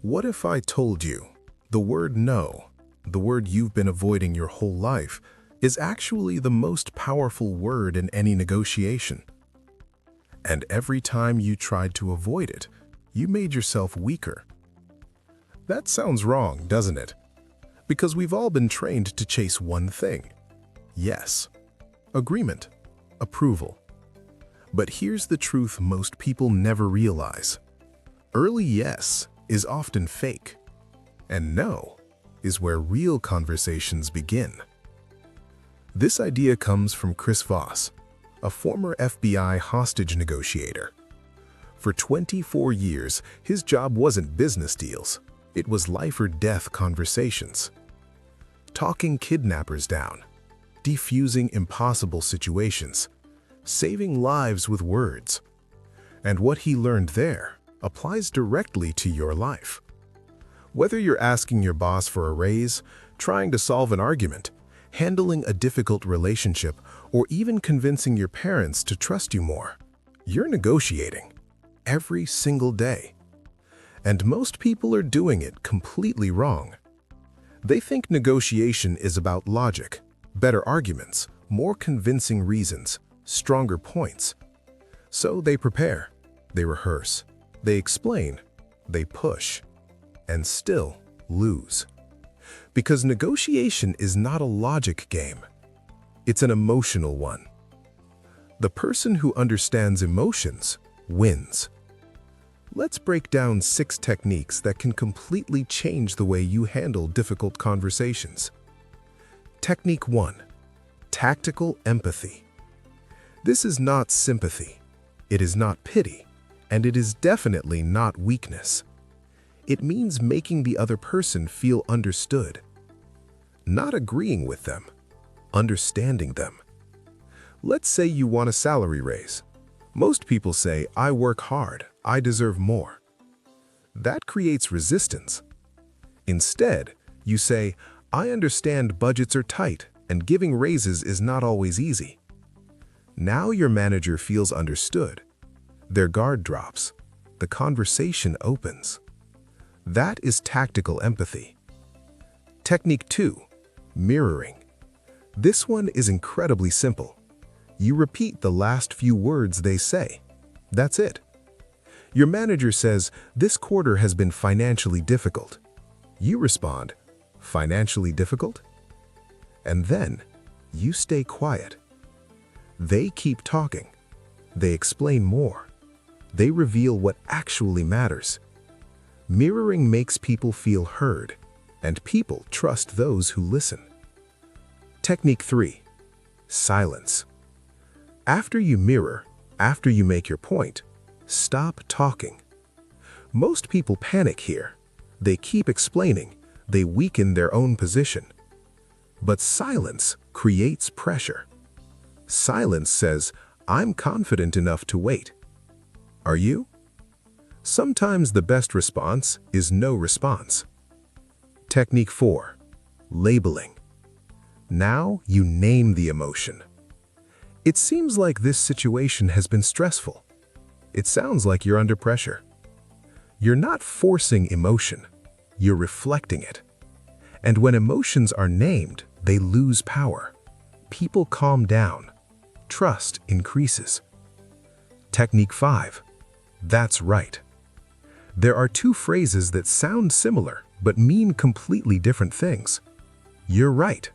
What if I told you the word no, the word you've been avoiding your whole life, is actually the most powerful word in any negotiation? And every time you tried to avoid it, you made yourself weaker. That sounds wrong, doesn't it? Because we've all been trained to chase one thing: yes, agreement, approval. But here's the truth most people never realize. Early yes is often fake, and no is where real conversations begin. This idea comes from Chris Voss, a former FBI hostage negotiator. For 24 years, his job wasn't business deals, it was life or death conversations. Talking kidnappers down, defusing impossible situations, saving lives with words. And what he learned there applies directly to your life. Whether you're asking your boss for a raise, trying to solve an argument, handling a difficult relationship, or even convincing your parents to trust you more, you're negotiating every single day. And most people are doing it completely wrong. They think negotiation is about logic, better arguments, more convincing reasons, stronger points. So they prepare, they rehearse, they explain, they push, and still lose. Because negotiation is not a logic game. It's an emotional one. The person who understands emotions wins. Let's break down 6 techniques that can completely change the way you handle difficult conversations. Technique 1. Tactical empathy. This is not sympathy. It is not pity. And it is definitely not weakness. It means making the other person feel understood. Not agreeing with them, understanding them. Let's say you want a salary raise. Most people say, "I work hard, I deserve more." That creates resistance. Instead, you say, "I understand budgets are tight and giving raises is not always easy." Now your manager feels understood. Their guard drops. The conversation opens. That is tactical empathy. Technique 2. Mirroring. This one is incredibly simple. You repeat the last few words they say. That's it. Your manager says, "This quarter has been financially difficult." You respond, "Financially difficult?" And then you stay quiet. They keep talking. They explain more. They reveal what actually matters. Mirroring makes people feel heard, and people trust those who listen. Technique 3. Silence. After you mirror, after you make your point, stop talking. Most people panic here. They keep explaining. They weaken their own position. But silence creates pressure. Silence says, "I'm confident enough to wait." Are you? Sometimes the best response is no response. Technique 4. Labeling. Now you name the emotion. It seems like this situation has been stressful. It sounds like you're under pressure. You're not forcing emotion. You're reflecting it. And when emotions are named, they lose power. People calm down. Trust increases. Technique 5. That's right. There are 2 phrases that sound similar but mean completely different things. You're right.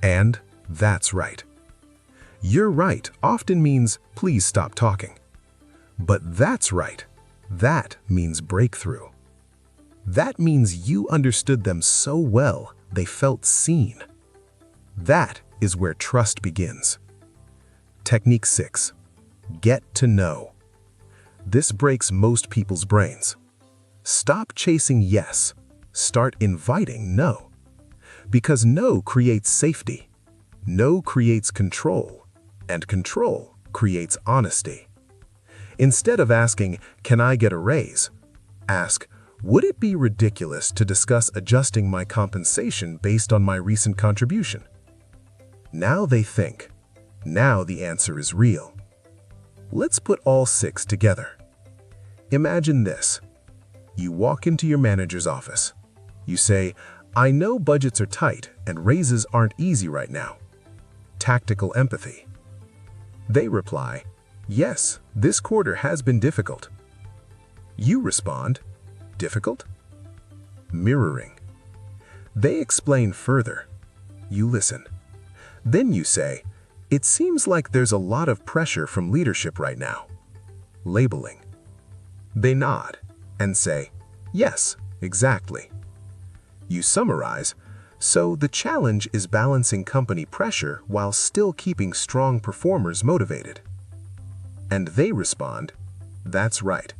And that's right. You're right often means please stop talking. But that's right. That means breakthrough. That means you understood them so well they felt seen. That is where trust begins. Technique 6. Get to know. This breaks most people's brains. Stop chasing yes. Start inviting no. Because no creates safety. No creates control. And control creates honesty. Instead of asking, "Can I get a raise?" ask, "Would it be ridiculous to discuss adjusting my compensation based on my recent contribution?" Now they think. Now the answer is real. Let's put all 6 together. Imagine this. You walk into your manager's office. You say, "I know budgets are tight and raises aren't easy right now." Tactical empathy. They reply, "Yes, this quarter has been difficult." You respond, "Difficult?" Mirroring. They explain further. You listen. Then you say, "It seems like there's a lot of pressure from leadership right now." Labeling. They nod and say, "Yes, exactly." You summarize, "So the challenge is balancing company pressure while still keeping strong performers motivated." And they respond, "That's right."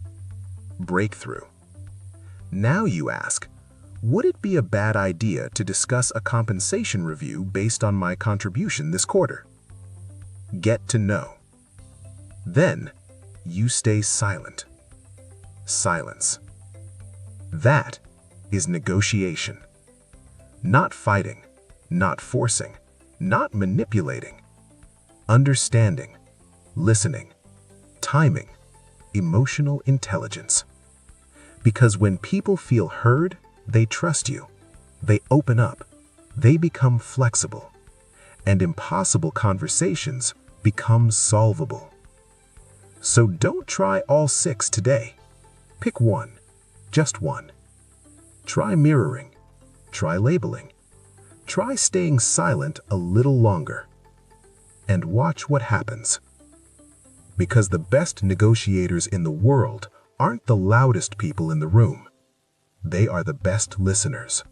Breakthrough. Now you ask, "Would it be a bad idea to discuss a compensation review based on my contribution this quarter?" Get to know. Then you stay silent. Silence. That is negotiation. Not fighting, not forcing, not manipulating. Understanding, listening, timing, emotional intelligence. Because when people feel heard, they trust you. They open up. They become flexible. And impossible conversations become solvable. So don't try all 6 today. Pick one, just one. Try mirroring. Try labeling. Try staying silent a little longer. And watch what happens. Because the best negotiators in the world aren't the loudest people in the room. They are the best listeners.